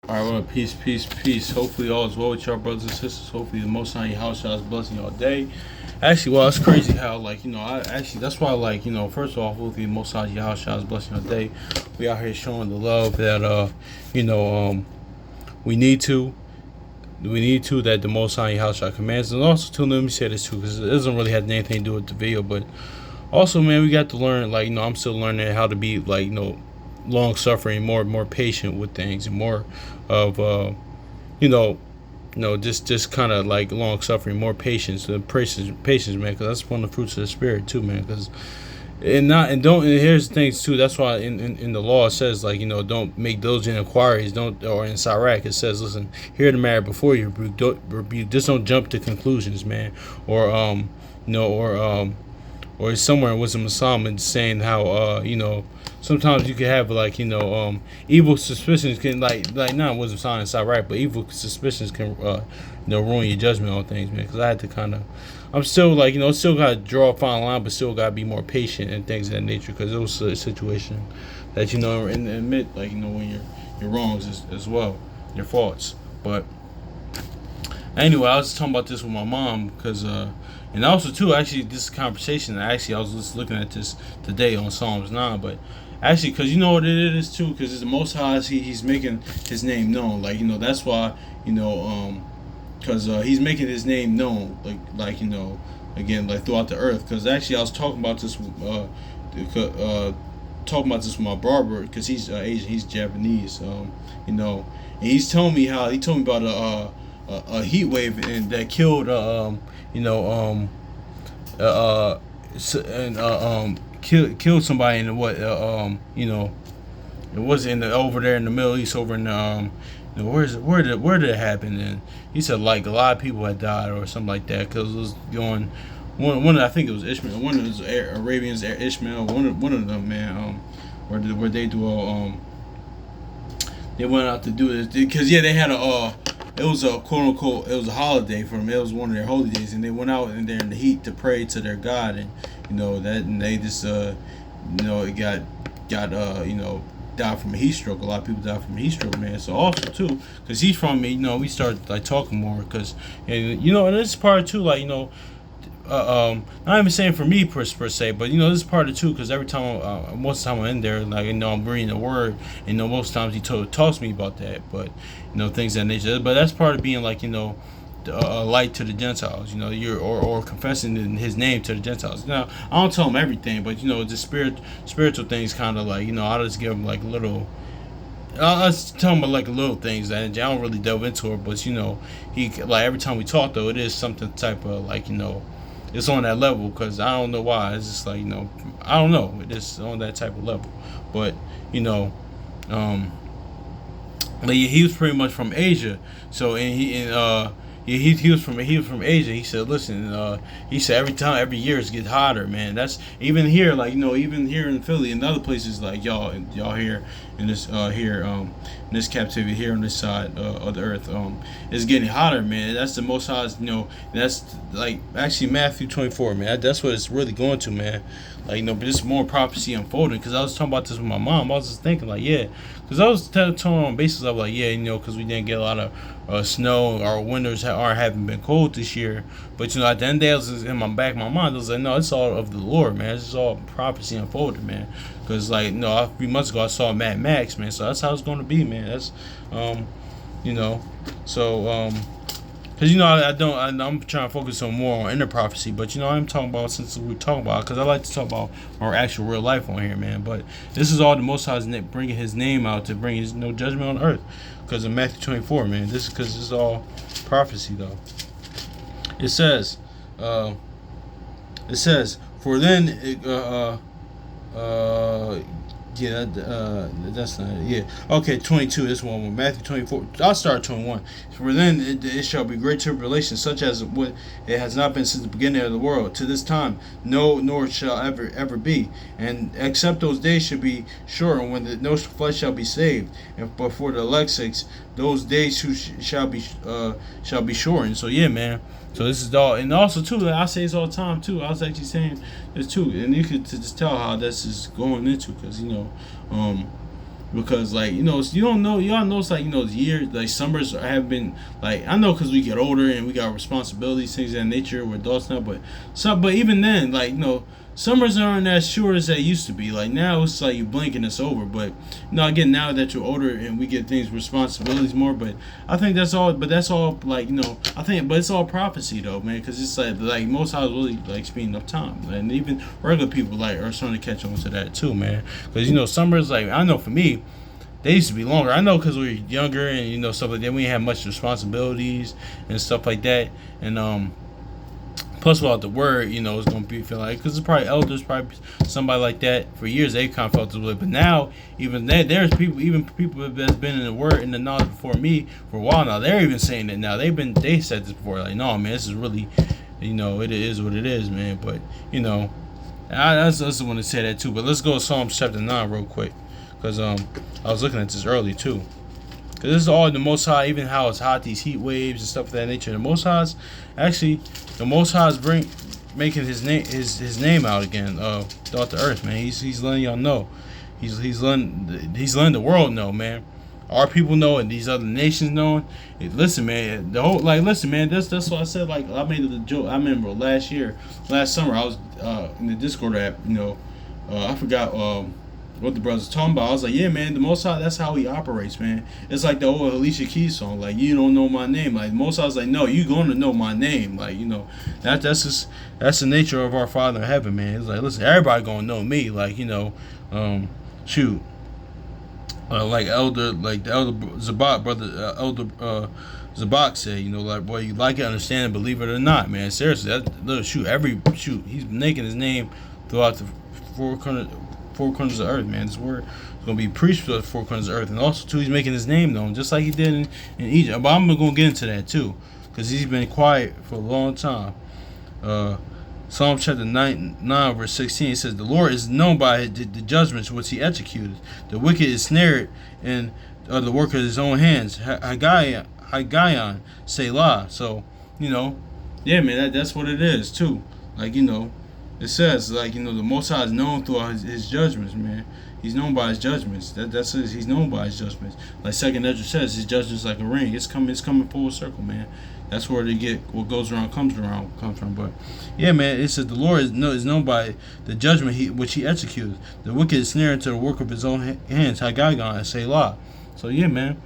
All right, well, peace, peace, peace. Hopefully, all is well with y'all, brothers and sisters. Hopefully, the Most High in your house is blessing y'all day. Actually, well, it's crazy how, like, I actually, that's why, like, first of all, hopefully, the Most High in your house is blessing your day. We out here showing the love that, you know, we need to. We need to, that the Most High in your house shall commands. And also, too, let me say this, too, because it doesn't really have anything to do with the video, but also, man, we got to learn, like, I'm still learning how to be, like, long suffering, more patient with things, and more of you know just kind of like long suffering, more patience, man, because that's one of the fruits of the spirit too, man. Because and here's the things too. That's why in the law it says, like, don't make diligent inquiries. Don't, or in Sirach it says, listen, hear the matter before you rebuke. Just don't jump to conclusions, man. Or or somewhere in Wisdom of Solomon saying how sometimes you can have, like, evil suspicions can, like not Wisdom of Solomon, it's not right, but evil suspicions can ruin your judgment on things, man. Because I had to kind of, I'm still, like, still got to draw a fine line, but still got to be more patient and things of that nature, because it was a situation that and admit, like, when your wrongs as well, your faults. But anyway, I was talking about this with my mom because, and also too, actually, this conversation. Actually, I was just looking at this today on Psalms 9, but actually, because you know what it is too, because it's the Most High, he's making his name known. Like, that's why, because he's making his name known, again, like throughout the earth. Because actually, I was talking about this, with my barber, because he's Asian, he's Japanese, and he's telling me how he told me about a heat wave and that killed killed somebody in what it was in the over there in the Middle East, over in where did it happen? And he said, like, a lot of people had died or something like that, because it was going one I think it was Ishmael, one of those Arabians, Ishmael, one of them, man, where they do they went out to do this because they had it was a quote unquote, it was a holiday for them. It was one of their holy days, and they went out in there in the heat to pray to their God, and and they just it got died from a heat stroke. A lot of people died from a heat stroke, man. So also too, because he's from me, we started like talking more, because and this part too, like not even saying for me per se, but this is part of it too, because every time, most of the time I'm in there, like, I'm reading the word, and most times he talks to me about that, but things of that nature. But that's part of being, like, a light to the Gentiles, you're or confessing in his name to the Gentiles. Now, I don't tell them everything, but the spiritual things, kind of like, I'll just give them like little. I'll tell him about like little things that I don't really delve into it, but he, like, every time we talk though, it is something type of, like, it's on that level, because I don't know why. It's just like, I don't know. It's on that type of level. But, like, he was pretty much from Asia. So, and he was from Asia. He said, listen, he said every year it gets hotter, man. That's even here, like, even here in Philly and other places, like y'all here in this in this captivity here on this side of the earth, it's getting hotter, man. That's the Most High, that's like actually Matthew 24, man. That's what it's really going to, man. Like, but this more prophecy unfolding. Because I was talking about this with my mom. I was just thinking, like, yeah, because I was telling on basis of, like, yeah, because we didn't get a lot of snow. Our winters haven't been cold this year. But at the end of the day, I was in my back of my mind, I was like, no, it's all of the Lord, man. It's all prophecy unfolded, man. Because, like, a few months ago I saw Mad Max, man. So that's how it's going to be, man. That's so because I'm trying to focus on more on inner prophecy, but I'm talking about, since we're talking about, because I like to talk about our actual real life on here, man. But this is all the Most High's bringing his name out to bring his judgment on earth, because of Matthew 24, man. This is all prophecy, though. It says, for then that's not it. Yeah. Okay, 22. This one with Matthew 24. I'll start 21. For then it shall be great tribulation, such as what it has not been since the beginning of the world to this time, no, nor shall ever be. And except those days should be shortened, when no flesh shall be saved. And but for the elect's sakes, those days shall be shortened. So yeah, man. So this is all, and also too, I say this all the time too. I was actually saying this too, and you could just tell how this is going into, because because like you don't know y'all know it's like years like summers have been like I know because we get older and we got responsibilities things of that nature we're adults now but even then like summers aren't as short as they used to be like now it's like you blink and it's over but again now that you're older and we get things responsibilities more but I think that's all like I think but it's all prophecy though man because it's like most houses really like speeding up time and even regular people like are starting to catch on to that too man because summers like I know for me they used to be longer. I know because we were younger and stuff like that. We didn't have much responsibilities and stuff like that. And plus without the word, it's gonna be feel like because it's probably elders, probably somebody like that. For years they kind of felt this way, but now even there's people that's been in the word and the knowledge before me for a while now. They're even saying it now. They said this before. Like no man, this is really, it is what it is, man. But I just want to say that too. But let's go to Psalms chapter 9 real quick. Because I was looking at this early too. Because this is all the Most High, even how it's hot, these heat waves and stuff of that nature. The Most High's actually, the Most High's making his name out again throughout the earth, man. He's letting y'all know. He's letting the world know, man. Our people know and these other nations know. Listen, man. Listen, man. That's what I said. Like I made the joke. I remember last summer, I was in the Discord app. I forgot. What the brothers talking about. I was like, yeah, man, the Most High, that's how he operates, man. It's like the old Alicia Keys song, like, you don't know my name. Like, Most High's like, no, you going to know my name. Like, that's the nature of our Father in heaven, man. It's like, listen, everybody going to know me. Like, shoot. Like the elder Zabak, brother, elder Zabak said, like, boy, you like it, understand it, believe it or not, man. Seriously, he's making his name throughout the four corners of the earth, man. This word is going to be preached to the four corners of the earth. And also, too, he's making his name known, just like he did in Egypt. But I'm going to get into that, too, because he's been quiet for a long time. Psalm chapter 9, verse 16, it says, the Lord is known by the judgments which he executed. The wicked is snared in the work of his own hands. Haggayon, Selah. So, yeah, man, that's what it is, too. Like, it says, like, the Most High is known throughout his judgments, man. He's known by his judgments. He's known by his judgments. Like Second Ezra says, his judgments like a ring. It's coming full circle, man. That's where they get what goes around comes from. But yeah, man, it says the Lord is known by the judgment which he executes. The wicked is snared into the work of his own hands. Haggagon and Selah. So yeah, man.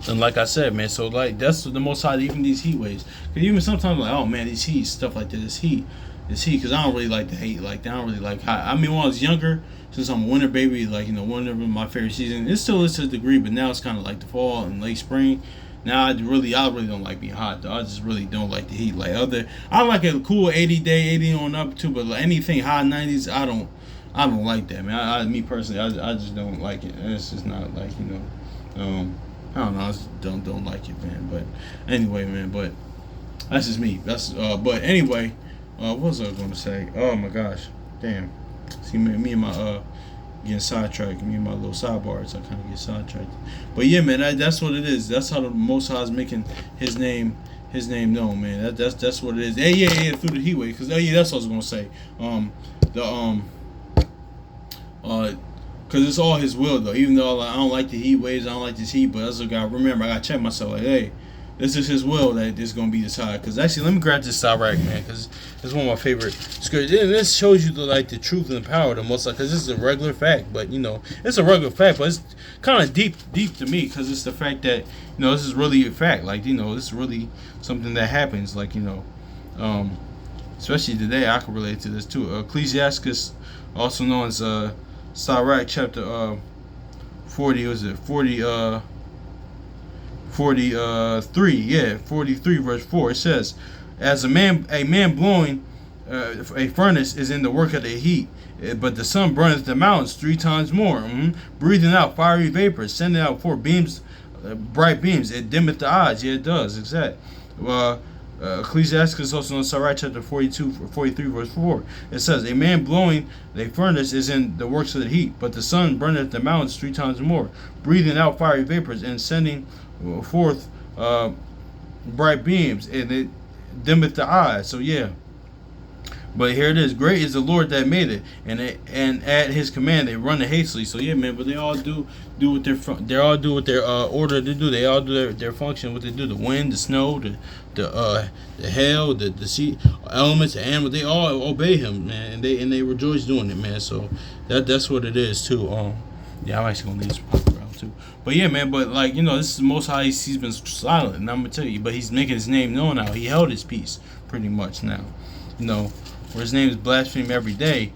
And like I said, man, so like that's the Most High. Even these heat waves, because even sometimes like, oh man, these heat stuff like this heat. It's heat because I don't really like the hate like that. I don't really like hot. I mean, when I was younger, since I'm a winter baby, like winter was my favorite season. It still is to a degree, but now it's kind of like the fall and late spring. Now I really don't like being hot though. I just really don't like the heat. I like a cool 80 on up too, but like anything high 90s, I don't like that, man. Me personally, I just don't like it. It's just not like I don't know. I just don't like it, man. But anyway, man. But that's just me. But anyway. What was I going to say? Oh my gosh, damn! See, me and my getting sidetracked. Me and my little sidebars, I kind of get sidetracked. But yeah, man, that's what it is. That's how the Most High is making his name known, man. That's what it is. Yeah, through the heat wave. Because that's what I was going to say. Because it's all his will though. Even though I don't like the heat waves, I don't like this heat, but that's what I remember. I got to check myself. Like, hey. This is his will that this is going to be this high. Because actually, let me grab this side right, man. Because it's one of my favorite scriptures. This shows you the truth and the power of the Most High. Because this is a regular fact. But, it's a regular fact. But it's kind of deep to me. Because it's the fact that, this is really a fact. Like, this is really something that happens. Like, especially today, I can relate to this too. Ecclesiastes, also known as Sirach, chapter 40, was it? 43 verse 4, it says, as a man blowing a furnace is in the work of the heat, but the sun burneth the mountains 3 times more, breathing out fiery vapors, sending out 4 beams, bright beams, it dimmeth the eyes. Yeah, it does, exact. Ecclesiastes also in Sirach chapter 43 verse 4, it says, a man blowing a furnace is in the works of the heat, but the sun burneth the mountains 3 times more, breathing out fiery vapors and sending forth bright beams, and it dimmeth the eyes. So yeah, But here it is. Great is the Lord that made it, and at His command they run it hastily. So yeah, man. But they all do what they all do what their order to do. They all do their function. What they do. The wind, the snow, the hail, the sea elements, the animals. They all obey Him, man, and they rejoice doing it, man. So that's what it is too. Yeah, I'm actually gonna leave this part around too. But yeah, man. But like this is the Most High. He's been silent, and I'm gonna tell you. But He's making His name known now. He held His peace pretty much now. Where His name is blasphemed every day,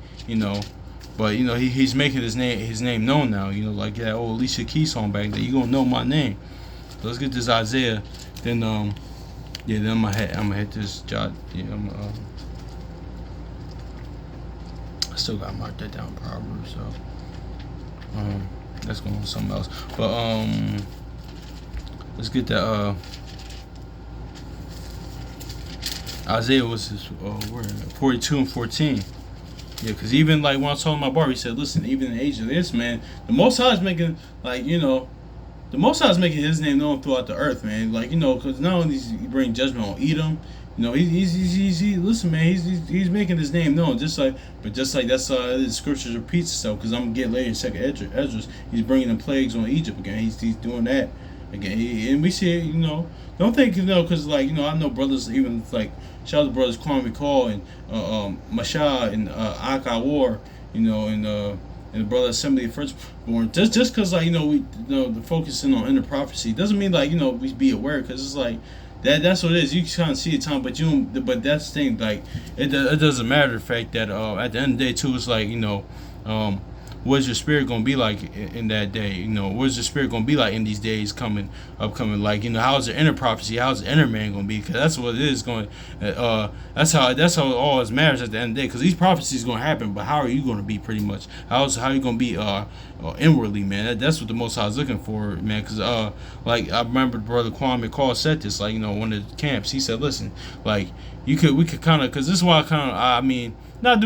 but he's making his name known now. Like that old Alicia Keys song back there. You gonna know my name. So let's get this Isaiah. Then then I'm gonna hit this jot. Yeah, I still gotta mark that down Proverbs. So let's go on something else. But let's get that Isaiah was his word 42 and 14. Yeah, because even like when I was talking to my barber, he said, "Listen, even in the age of this, man, the Most High is making the Most High is making His name known throughout the earth, man. Like because not only does He bring judgment on Edom, listen, man, he's making His name known, just like that's the scriptures repeats itself. Because I'm gonna get later in Second Esdras, He's bringing the plagues on Egypt again. He's doing that again, and we see it, Don't think because I know brothers even like shout out to brothers Kwame Call and Masha and Aka War, and the brother Assembly of Firstborn. Just because we the focusing on inner prophecy doesn't mean we be aware, because it's like that's what it is. You kind of see it, Tom, but that's the thing. Like it doesn't matter the fact that at the end of the day too, it's like what is your spirit gonna be like in that day? What is your spirit gonna be like in these days upcoming? Like, how's the inner prophecy? How's the inner man gonna be? Because that's what it is going. That's how it all matters at the end of the day. Because these prophecies gonna happen, but how are you gonna be? Pretty much, how you gonna be inwardly, man? That's what the Most High is looking for, man. Because like I remember Brother Kwame Call said this, like one of the camps. He said, listen, like we could kind of, because this is why I mean. Now I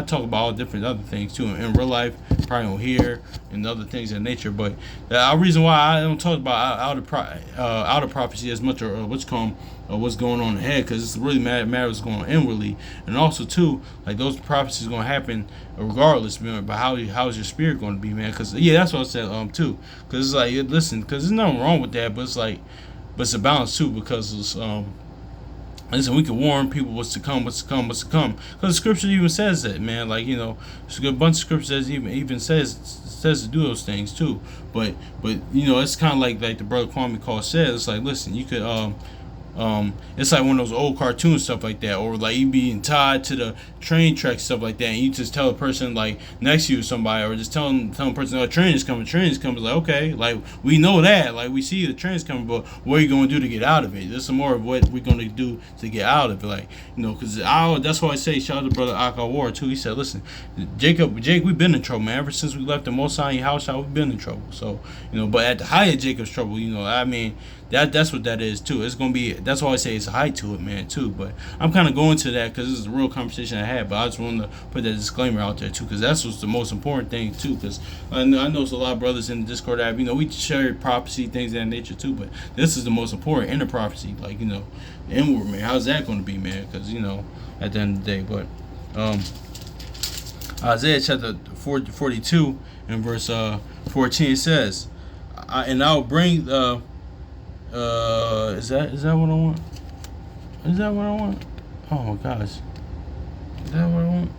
talk about all different other things too in real life, probably on here and other things of nature. But the reason why I don't talk about outer prophecy as much, or what's going on ahead, because it's really matters what's going on inwardly, and also too like those prophecies going to happen regardless, man. But how's your spirit going to be, man? Because that's what I said too. Because it's like listen, because there's nothing wrong with that, but it's a balance too, because it's listen, we can warn people what's to come. Because the scripture even says that, man. Like, there's a bunch of scriptures that even says to do those things too. But it's kind of like the brother Kwame Call said. It's like, listen, you could it's like one of those old cartoon stuff like that, or like you being tied to the train track, stuff like that, and you just tell a person like next to you, somebody, or just tell a person, oh, train is coming. Like, okay, like we know that, like we see the train's coming, but what are you going to do to get out of it? This is more of what we're going to do to get out of it, like, because that's why I say shout out to brother Aka War too. He said, listen, Jake, we've been in trouble, man. Ever since we left the Most High house, we've been in trouble. So but at the height of Jacob's trouble, I mean. That's what that is too. It's gonna be. That's why I say it's a height to it, man, too. But I'm kind of going to that because this is a real conversation I had. But I just wanted to put that disclaimer out there too, because that's what's the most important thing too. Because I know there's a lot of brothers in the Discord that we share prophecy, things of that nature too. But this is the most important inner prophecy, like the inward, man. How's that going to be, man? Because at the end of the day, but Isaiah chapter 42 and verse 14 says, "And I'll bring is that what I want? Is that what I want? Oh my gosh. Is that what I want?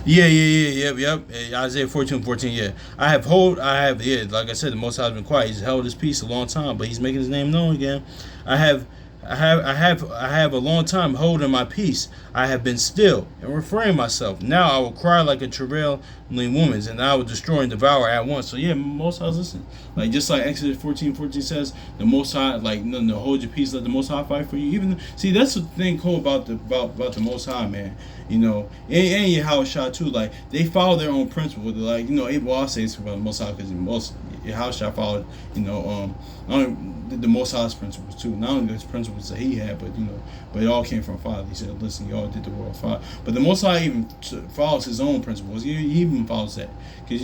Yep. Isaiah 14, yeah. Like I said, the Most High has been quiet. He's held His peace a long time, but He's making His name known again. I have a long time holding my peace. I have been still and refrained myself. Now I will cry like a travailing woman, and I will destroy and devour at once." So yeah, Most High, listen. Like just like Exodus 14 says, the Most High, like no, hold your peace, let the Most High fight for you. Even see, that's the thing cool about the Most High, man. And Yahushua too. Like they follow their own principles. Like I'll say it's about the Most High because Yahushua followed the Most High's principles too. Not only those principles that He had, but it all came from Father. He said, "Listen, y'all did the world Father." But the Most High even follows His own principles. He even follows that because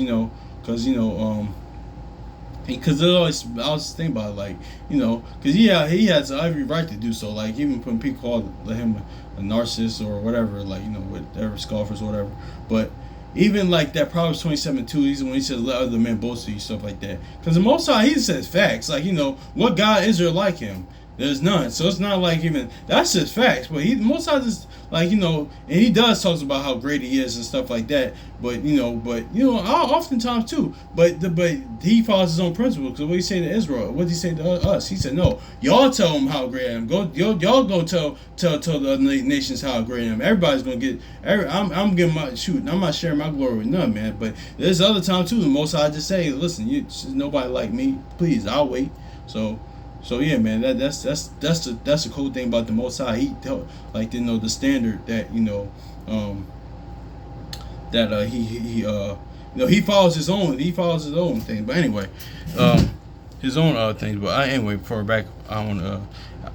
because I was thinking about it, like, because yeah, he has every right to do so. Like, even when people call him a narcissist or whatever, like, whatever, scoffers or whatever. But even like that Proverbs 27:2, he's when he says let other men boast to you, stuff like that. Because the Most High, he says facts. Like, what God is there like him? There's none. So it's not like even that's just facts. But most of just like and he does talks about how great he is and stuff like that. But oftentimes too. But he follows his own principles. Because what he say to Israel? What did he say to us? He said, no, y'all tell him how great I am. Y'all go tell the other nations how great I am. Everybody's gonna get. I'm giving my shoot. I'm not sharing my glory with none, man. But there's other times too. The Most High just say, listen, nobody like me. Please, I'll wait. So yeah, man, that's the cool thing about the Most High. He like the standard that that he follows his own thing. But anyway, his own things. But anyway, before we're back, I want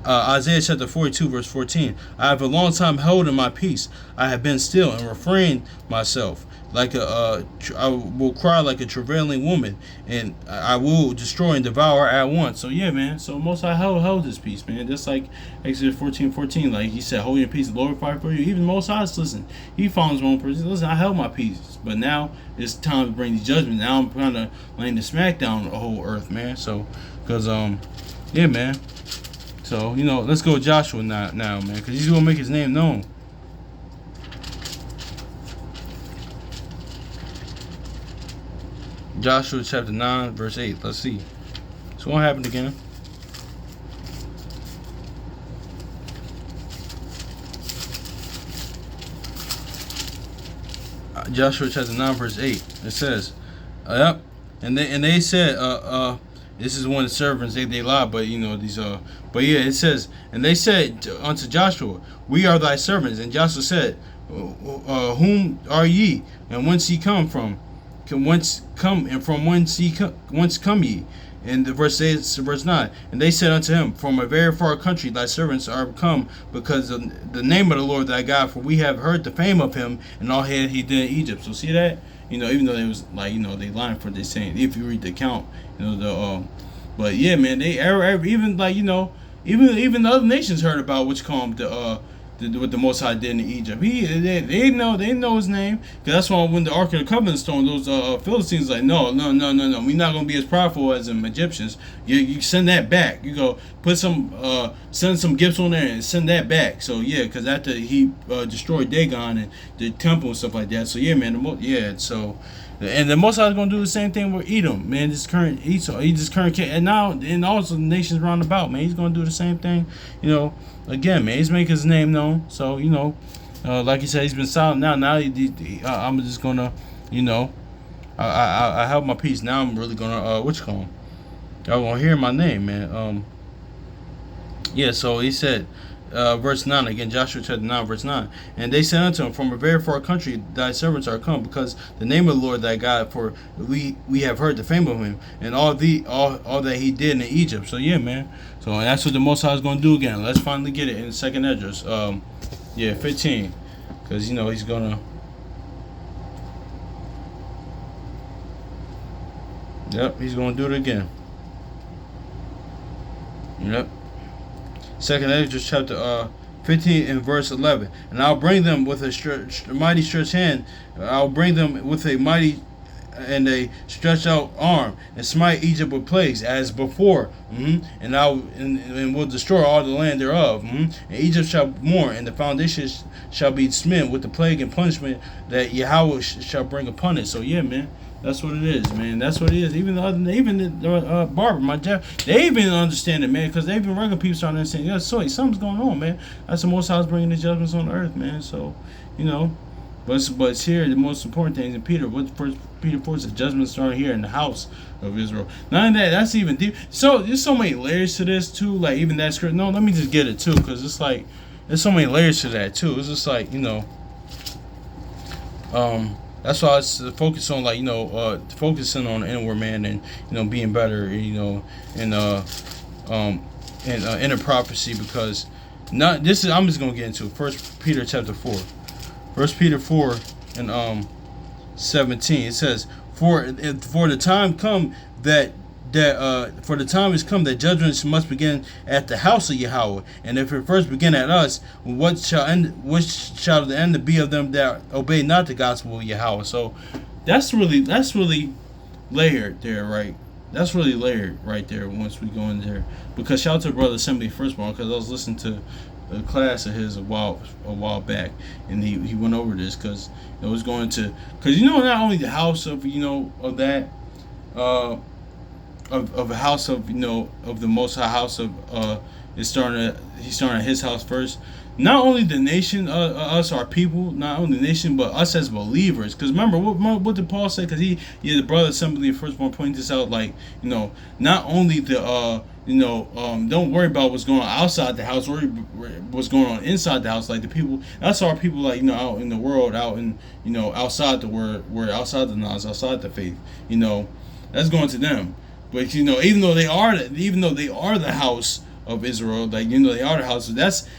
Isaiah chapter 42 verse 14. I have a long time held in my peace. I have been still and refrained myself. Like I will cry like a travailing woman, and I will destroy and devour at once. So yeah, man. So Most High held his peace, man. Just like Exodus 14:14, like he said, hold your peace, the Lord fight for you. Even Most High, listen, he follows his own person. Listen, I held my peace, but now it's time to bring the judgment. Now I'm kind of laying the smackdown on the whole earth, man. So, cause yeah, man. So let's go with Joshua now, man, because he's gonna make his name known. Joshua chapter 9, verse 8. Let's see. So what happened again? Joshua chapter 9, verse 8. It says, yep. And they said, this is one of the servants, they lied, but but yeah, it says, and they said unto Joshua, we are thy servants. And Joshua said, whom are ye, and whence ye come from? Whence come and from whence come ye? And the verse 9. And they said unto him, from a very far country thy servants are come, because of the name of the Lord thy God, for we have heard the fame of him and all he did in Egypt. So see that? Even though they was like, they lying for this saying, if you read the account, but yeah, man, they even like, even the other nations heard about which come what the Most High did in Egypt. They know his name, because that's why when the Ark of the Covenant stone, those Philistines like, no, we're not gonna be as prideful as them Egyptians. You send that back. You go put send some gifts on there and send that back. So yeah, because after he destroyed Dagon and the temple and stuff like that. So yeah, man, and the Most High is gonna do the same thing with Edom, man. This current Esau, and now and also the nations round about, man. He's gonna do the same thing, Again, man, he's making his name known. So like he said, he's been silent now. Now I'm just gonna, I held my peace. Now I'm really gonna what you call him? Y'all gonna hear my name, man. Yeah. So he said. Verse 9 again, Joshua chapter 9, verse 9. And they said unto him, from a very far country thy servants are come, because the name of the Lord thy God, for we have heard the fame of him, and all that he did in Egypt. So yeah, man. So that's what the Most High is going to do again. Let's finally get it in 2nd Esdras. 15. Because, he's going to... Yep, he's going to do it again. Yep. 2nd Esdras chapter 15 and verse 11. And I'll bring them with a mighty stretched hand. I'll bring them with a mighty and a stretched out arm, and smite Egypt with plagues as before. And will destroy all the land thereof. And Egypt shall mourn, and the foundations shall be smitten with the plague and punishment that Yahweh shall bring upon it. So yeah, man. That's what it is, man. That's what it is. Even the barber, my Jeff, they even understand it, man, because they even regular people starting to understand. Yeah, so something's going on, man. That's the Most High bringing the judgments on the earth, man. So, but here the most important thing in Peter. What First Peter 4 says, judgments are here in the house of Israel. None of that. That's even deep. So there's so many layers to this too. Like even that script. No, let me just get it too, because it's like there's so many layers to that too. It's just like that's why I focus on focusing on the inward man and being better, in inner prophecy, because I'm just gonna get into it. 1 Peter chapter 4. 1 Peter 4 and 17. It says, For the time come that that for the time is come that judgments must begin at the house of Yahweh, and if it first begin at us, what shall the end be of them that obey not the gospel of Yahweh? So that's really layered there, right? That's really layered right there once we go in there. Because shout out to Brother Assembly Firstborn, because I was listening to a class of his a while back, and he went over this because it was going to, because not only the house of of that uh of a house of of the Most High house of he's starting at his house first. Not only the nation, us, our people, not only the nation, but us as believers. Because remember, what did Paul say? Because the brother assembly firstborn pointed this out. Like, not only the, don't worry about what's going on outside the house, worry what's going on inside the house. Like the people, that's our people. Like out in the world, out in outside the word, outside the knowledge, outside the faith. That's going to them. But even though they are the house of Israel, like they are the house. So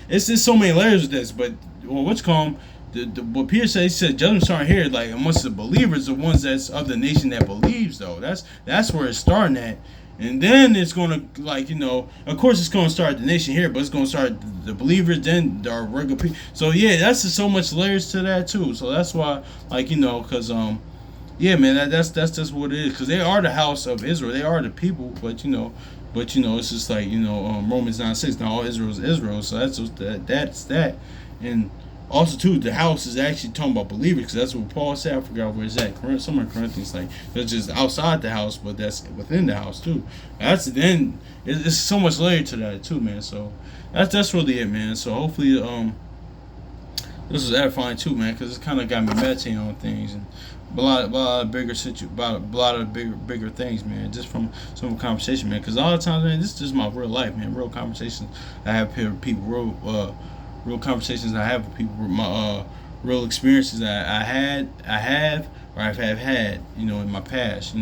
it's just so many layers of this. But what's called what Peter said, he said judgments aren't here like amongst the believers, the ones that's of the nation that believes though. That's where it's starting at. And then it's gonna of course it's gonna start the nation here, but it's gonna start the believers, then our regular people. So yeah, that's just so much layers to that too. So that's why because yeah, man, that's just what it is. Because they are the house of Israel. They are the people. But it's just like Romans 9:6. Now all Israel is Israel. So that's that. And also too, the house is actually talking about believers. Because that's what Paul said. I forgot where it's at. Somewhere in Corinthians, like that's just outside the house, but that's within the house too. That's then. It's so much layer to that too, man. So that's really it, man. So hopefully this is edifying too, man, because it's kind of got me meditating on things and a lot of bigger things, man. Just from some conversation, man. Because a lot of times, man, this is just my real life, man. Real conversations I have here with people, real conversations I have with people, my real experiences that I have, or I've had, in my past,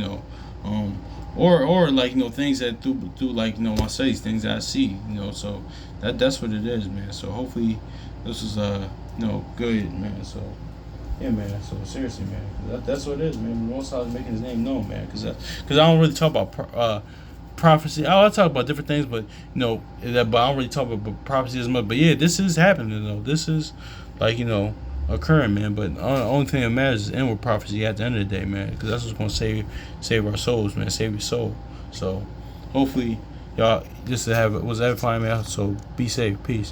or like things that through like my studies, things that I see, So that's what it is, man. So hopefully this is good, man. So yeah, man. So seriously, man, that's what it is, man. The Most High is making His name known, man. Because I don't really talk about prophecy. I talk about different things, but but I don't really talk about prophecy as much. But yeah, this is happening though. This is occurring, man. But the only thing that matters is inward prophecy at the end of the day, man. Because that's what's gonna save our souls, man. Save your soul. So hopefully y'all just to have it was edifying, man. So be safe. Peace.